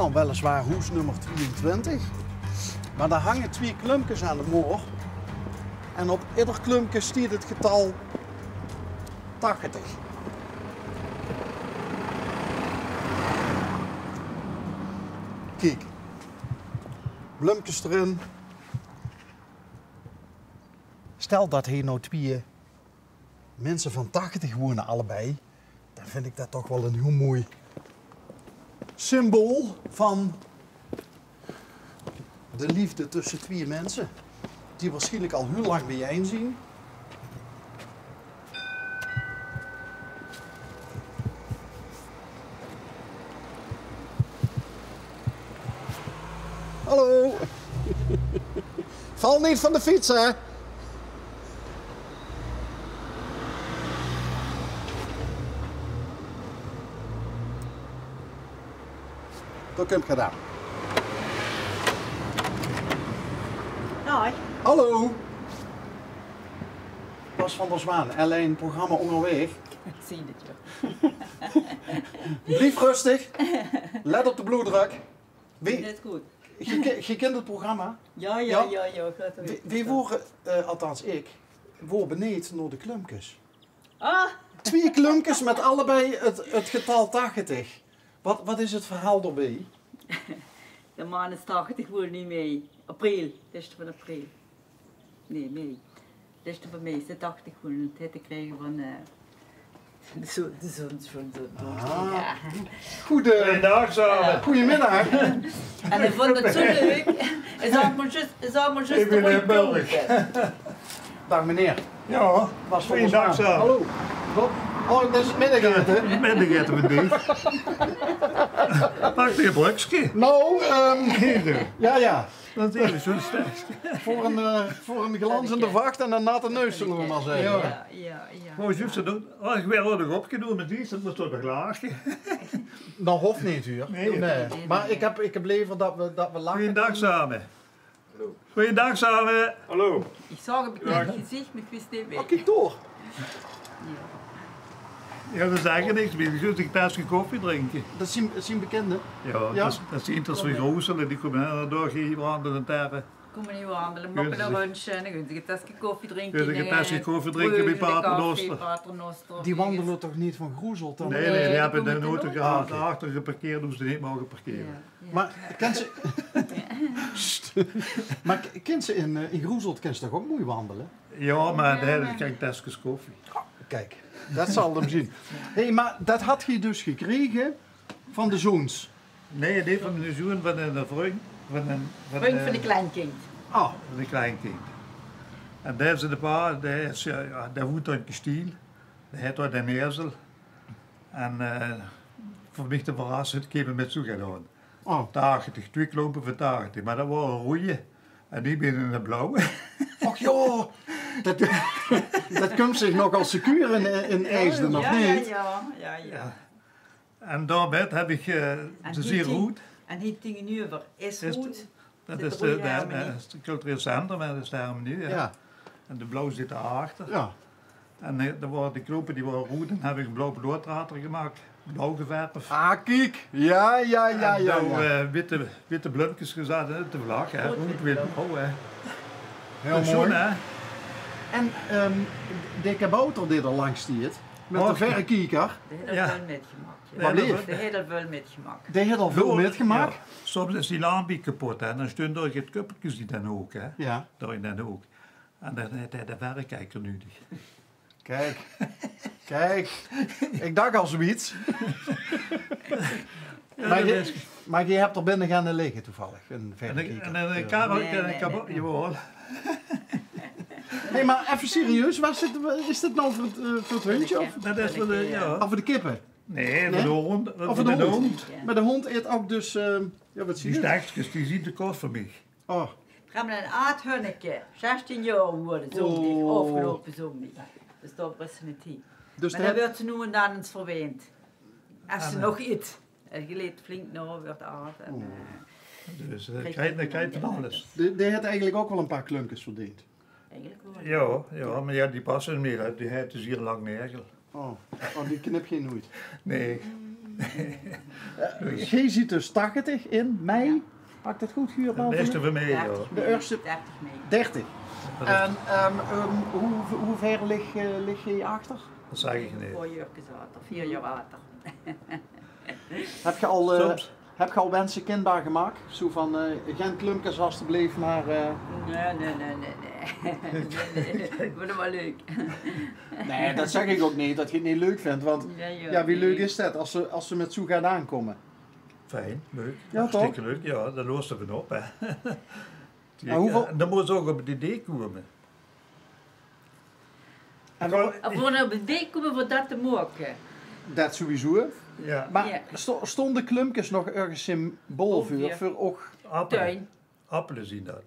dan weliswaar hoes nummer 22. Maar daar hangen 2 klumpjes aan de moor. En op ieder klumpje stiert het getal 80. Kijk. Blumpjes erin. Stel dat hier nou 2 mensen van 80 wonen allebei. Dan vind ik dat toch wel een heel mooi symbool van de liefde tussen 2 mensen. Die waarschijnlijk al heel lang bijeen zien. Hallo. Val niet van de fiets, hè? Dat heb ik gedaan. Hoi. Hallo. Bas van der Zwaan, L1 programma onderweg. Ik zie het, joh. Blijf rustig. Let op de bloeddruk. Net goed. Je kent het programma? Ja. Wie woren, althans ik, woor beneden naar de klumpjes. Ah! 2 klumpjes met allebei het getal 80. Wat is het verhaal erbij? De man is 80 wordt niet mee. April, 1 van april. Nee, mei. 1 van mei is de 80 worden het te krijgen van de zon. Ja. Goedendag samen. Goedemiddag. En ik vond het zo leuk. Hij zou maar juist Ik ben in België. Dag meneer. Ja, Bas van der Zwaan. goedendag samen. Hallo. Oh, dat is het middageten. Middageten met die. Pak je een brukje. Nou, ja. Dat is even zo'n sterk. Voor een glanzende vacht en een natte neus, zullen we maar zeggen. Ja. Mooi juist te doen. Oh, ik wil er nog opgenomen met die, dat moet toch nog laagje. Dat hoeft niet, hoor. Nee. Maar ik heb liever dat we lachen. Goedendag samen. Goedendag samen. Hallo. Ik zag een bekend gezicht, maar ik wist niet meer. Oh, kijk door. Ja, we zeggen niks meer. Dus ik tasje koffie drinken. Dat zien bekenden. Ja, dat is Inters van Rooselen. Die komen er doorgeven aan en terren. Kom maar niet wandelen, mokken naar lunchen en dan kun je een tasje koffie drinken. Kun je een tasje koffie drinken bij Paternoster. Die wandelen toch niet van Groezelt dan? Nee, die hebben de komen noten er gehad. nooit. Daarachter geparkeerd, hoe ze niet mogen parkeren. Ja. Maar kent ze... maar kent ze in Groezelt kent ze toch ook mooi wandelen? Ja, maar daar krijg ik tasjes koffie. Kijk, dat zal hem zien. Hé, maar dat had je dus gekregen van de zoons? Nee, dit van de zoon van een vriend. Van de kleinkind. Ah, van een kleinkind. En daar is de pa, daar woont een kasteel. Daar heeft hij een ezel. En voor mij te verrassen, ik heb hem met zo gedaan. oh. 80, 2 klompen van 80. Maar dat waren rode. En die ben in de blauwe. Och joh, dat komt zich nogal secuur in IJsden, of niet? Ja. En daarbij heb ik de zeer goed. En die dingen nu over is goed. Dat Zit is er goeie harmonie. het cultureel centrum, dat is de harmonie. Ja. Ja, En de blauw zit daarachter. ja. En er waren de knopen die waren rood en heb ik een blauw bloedwater gemaakt. Blauw geverfd. Ah, kijk. Ja. En nou witte blumpjes gezet in de vlag. Hè. Rood, wit, blauw. Hè. Heel Zo, mooi. hè. En de kabouter die er langs stiert, met de Och. verrekijker, De hele Ja. wel metgemaakt. Ja, wat lief. De hele wel metgemaakt. Die heeft al veel metgemaakt. Ja. Soms is die lampje kapot hè. Dan staan er geen kuppeltjes die dan ook. Hè. Ja, Daar in dan ook. En dan heeft hij de verrekijker nodig. kijk. Ik dacht al zoiets. Ja, Maar dat je, is- maar je hebt er binnen gaan liggen toevallig, een En verrekijker. een karel, Nee. jawel. Nee, maar even serieus, is dit nou voor het hondje of Dat is voor de, ja. voor de kippen? Nee, Nee? voor de hond. Of voor de hond? Ja. Maar de hond eet ook dus, ja wat zie Die je? stekjes, die zien de kost van mij. Oh, Gaan we een aardhunneke, 16 jaar worden, zondag, Oh. afgelopen zondag. Dus dat was met die. dus Maar dan wordt ze nu en dan eens verweend. Als ze nog eet. En je leed flink na, wordt aard. En, Dus dan krijg je van alles. die heeft eigenlijk ook wel een paar klumpjes verdiend. eigenlijk wel. Ja, maar ja, die passen niet. Hè. Die heeft dus hier lang nergens. Oh, die knip je nooit. Nee. Jij ziet dus 80 in mei. Had ik dat goed hier? De beste van mij, ja. De eerste 30 mee. 30. En hoe ver lig je achter? Dat zeg ik niet. 4 jaar water, 4 jaar water. Heb je al wensen kindbaar gemaakt? Zo van, geen klumpjes alstublieft, maar... Nee. Ik vind het wel leuk. Nee, dat zeg ik ook niet, dat je het niet leuk vindt. Want ja, wie leuk is dat als ze met zo gaan aankomen? Fijn, leuk. Ja, Hartstikke toch? leuk. Ja, daar lossen we op, hè. hoeveel- Dan moet ze ook op het idee komen. En wel, Als we nou op de dijk komen voor dat te maken. dat sowieso. Ja, Maar Ja. stonden klumpjes nog ergens symbool voor ook? appelen. Tuin. Appelen zien dat.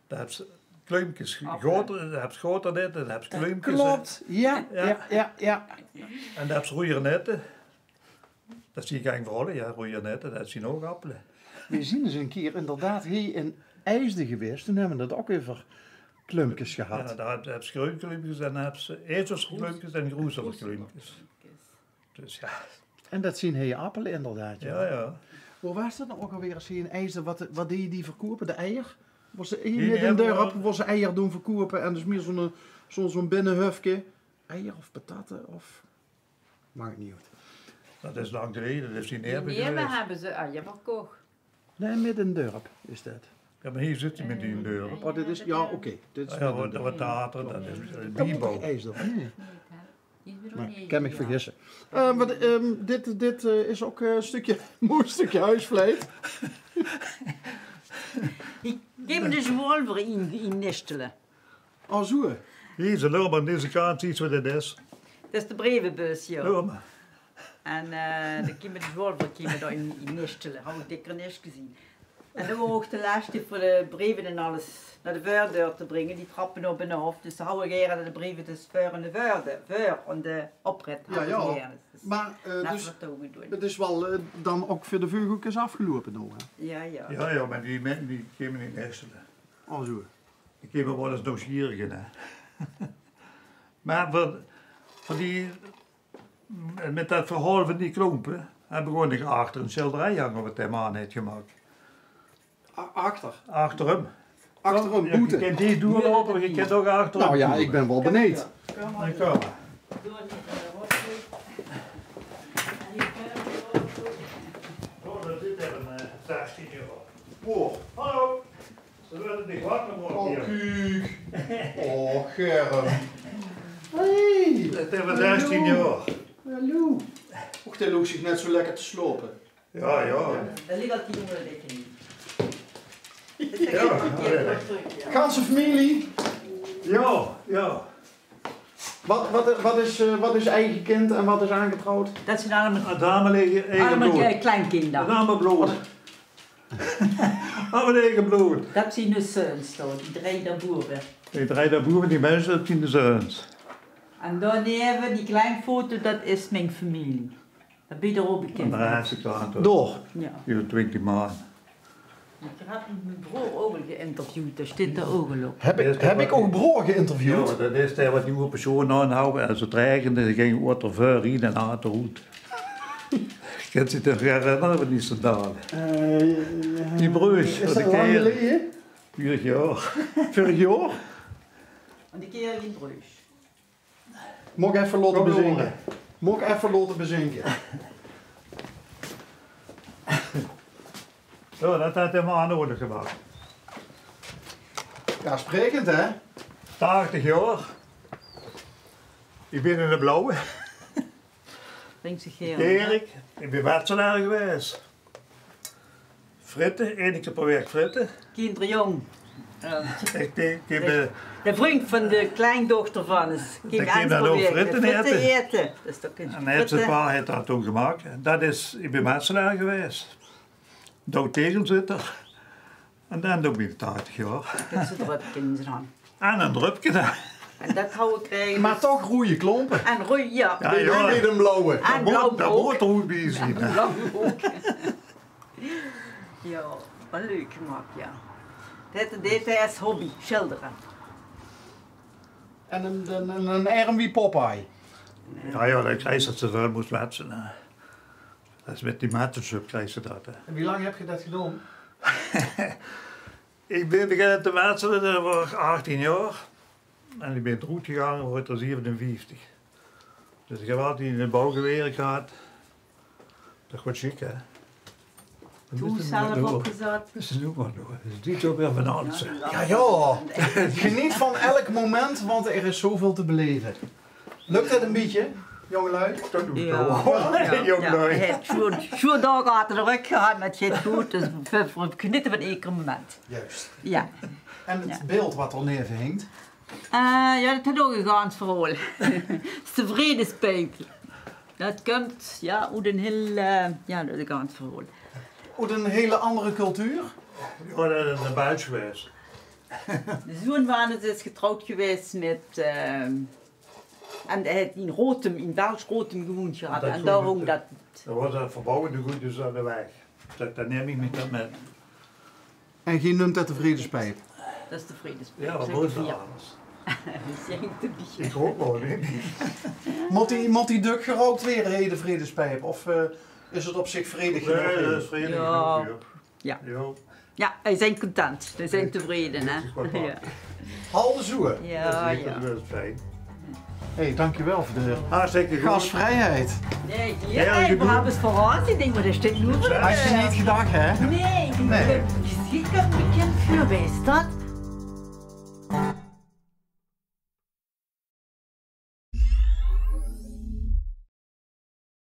Daar heb ze klumpjes Appelen. groter, daar heb je groter netten, daar heb je klumpjes. Klopt, ja. En daar heb je roeier netten. Dat zie ik eigenlijk vooral, ja, roeier netten, dat zien ook appelen. We zien eens een keer inderdaad hier in IJsden geweest. Toen hebben we dat ook over klumpjes gehad. Ja, daar heb je groeiklumpjes en dan heb je ezelslumpjes en groezelklumpjes. Dus ja, En dat zien hier appelen inderdaad. ja. Hoe was dat nou ook alweer als je in IJsden, wat deed je die verkopen? De eier? Was ze hier Die net in hebben dorp we- was ze eier doen verkopen en dus meer zo'n binnenhufje. Eier of patatten of... Maakt niet uit. Dat is lang geleden, dat is in Erben Nee, we geweest. hebben ze eieren verkocht. Nee, midden in dorp is dat. Ja, maar hier zit hij met die deur. Oh, dit is... Ja, oké. Dit is Ja, midden in dat dorp. wordt water, dat is Dat moet bibo. toch IJsden? of niet? Nee, Maar ik kan me vergissen. Dit is ook een stukje, mooi stukje huisvleet. Ik geef me dus wel voor in nestelen. Oh, zo. Hier, ze lopen aan deze kant, ziet wat het is. Dat is de brievenbus, ja. Lopen. En dan kunnen we dus wel voor daar in nestelen. Hou ik dikker nest gezien. En dan ook de laatste voor de brieven en alles naar de voordeur te brengen. Die trappen op en af. Dus dan hou ik eerder de brieven dus voor en de voor en de oprit. Ja. Maar Dat dus, is wat we doen. het is wel dan ook voor de veugeltjes afgelopen nog. Hè? Ja. Ja, maar die mensen die komen niet nestelen. Oh, zo. Ik heb er wel eens nieuwsgierig in. Hè. Maar voor die, met dat verhaal van die klompen, hebben we gewoon achter een schilderij hangen wat hij man heeft gemaakt. Achter. Achter hem. Achter een Je boete. kent die doorlopen, maar je kent ook achter hem. Nou ja, ik ben wel benieuwd. Dan kom maar. Oh, dat zit er een 16 euro. Oh, Hallo. Ze willen niet wakker worden hier. kijk. Oh, Germ. Hey. Dat hebben 16 euro. Hallo. Och, die loopt zich net zo lekker te slopen. Ja. Daar ligt al die jongen lekker in. Ja. Ganse familie. Ja. Wat is eigen kind en wat is aangetrouwd? Dat zijn allemaal, Het dame liggen eigen allemaal bloed. Het kleinkinderen. dame bloed. Allemaal eigen bloed. Dat zijn de zoons, daar, die drie daar boeren. Ik draai daar boven die mensen, dat zien de zoons. En dan hebben we die kleine foto, dat is mijn familie. Dat ben je er ook En bekend. daar heeft ze klaar toch. Door. Ja. Hier 20 maanden. Ik heb mijn broer ook geïnterviewd, daar zit er ook al op. Heb ik ook broer geïnterviewd? Ja, dat is daar wat nieuwe personen aanhouden. En ze dreigen, dan ging wat er voor in en aan te roet. Ik kan zich toch herinneren, wat niet zo dadelijk. Die broers, Is wat dat ik lang keer. geleden? 4 jaar. Vorig jaar? En die keer in Bruges. Moet ik even laten Kom bezinken? jongen. Moet ik even laten bezinken? Ja, dat had hem aan nodig gemaakt. Ja, sprekend hè? 80 jaar. Ik ben in de blauwe. Denk zich heel. Erik, ik ben wetselaar geweest. Fritten, 1 keer per week fritten. Kinderen jong. Ik heb De vriend van de kleindochter van is. Dan kun je dan ook fritten eten. Dat is toch een en heeft zijn pa heeft dat toen gemaakt. Dat is, ik ben wetselaar geweest. Dood tegelzitter. En dan doe ik 80 jaar. Dat ze drupje in zijn hand. En een drupje dan. En dat houden we krijgen. Maar toch roeie klompen. En roei, ja. Ja, Ik ben niet een blauwe. En blauw Dat ook. moet er goed bij zien. hè. Blauw ook. Ja, wat leuk gemaakt, ja. Dit is hobby, schilderen. En een arm wie Popeye. Ja, ik zei dat ze wel moest wetselen. Dat is met die matensoep krijg je dat. Hè. En wie lang heb je dat gedaan? Ik ben beginnen te metselen, dat was 18 jaar. En ik ben eruit gegaan, word er 57. Dus ik heb altijd in de bouw gewerkt gehad. Dat wordt chic, hè? Toen zelf opgezet. Dat is nu maar door. Dat is niet zo weer van alles. Ja, ja. Geniet van elk moment, want er is zoveel te beleven. Lukt het een beetje, jongelui? Dat doe ik Ja. wel. Jongelui. Hij heeft zo'n dag achter de rug gehad, maar het gaat goed. Dus we genieten van ieder moment. Juist. Ja. En het beeld wat er neer hangt. Ja, dat is ook een gans verhaal. Het is de vredespijp. Dat komt, ja, uit een heel, ja, dat is een gans verhaal. Uit een hele andere cultuur. Ja, dat is een buits geweest. De zoon van het is getrouwd geweest met, en hij heeft in Rotem, in Belgisch-Rotem gewoond gehad. Dat En is daarom goed. dat, Dat was een verbouwende goed, dus aan de weg. Dat neem ik met dat met. En je noemt dat de vredespijp. dat is de vredespijp. Ja, wat zeg was ik dat hier. alles? Zeg ik te bieden. Ik hoop wel, niet. Moet die duk gerookt weer, de vredespijp? Of is het op zich vredig Nee, dat genoeg? is vredig Ja. genoeg, Ja. ja. Ja, wij zijn content. Wij zijn tevreden, hè. Dat is wat waar. Ja, Hal de Zoer. ja. Dat is fijn. Hé, dankjewel voor de Hartstikke goed. gastvrijheid. Nee, Ja, ja, je we doet- hebben het verrast. Ik denk, maar dat staat nu. Had je niet gedacht, hè? Nee, ik denk, Nee. je ziet dat bekend vuur bij staat.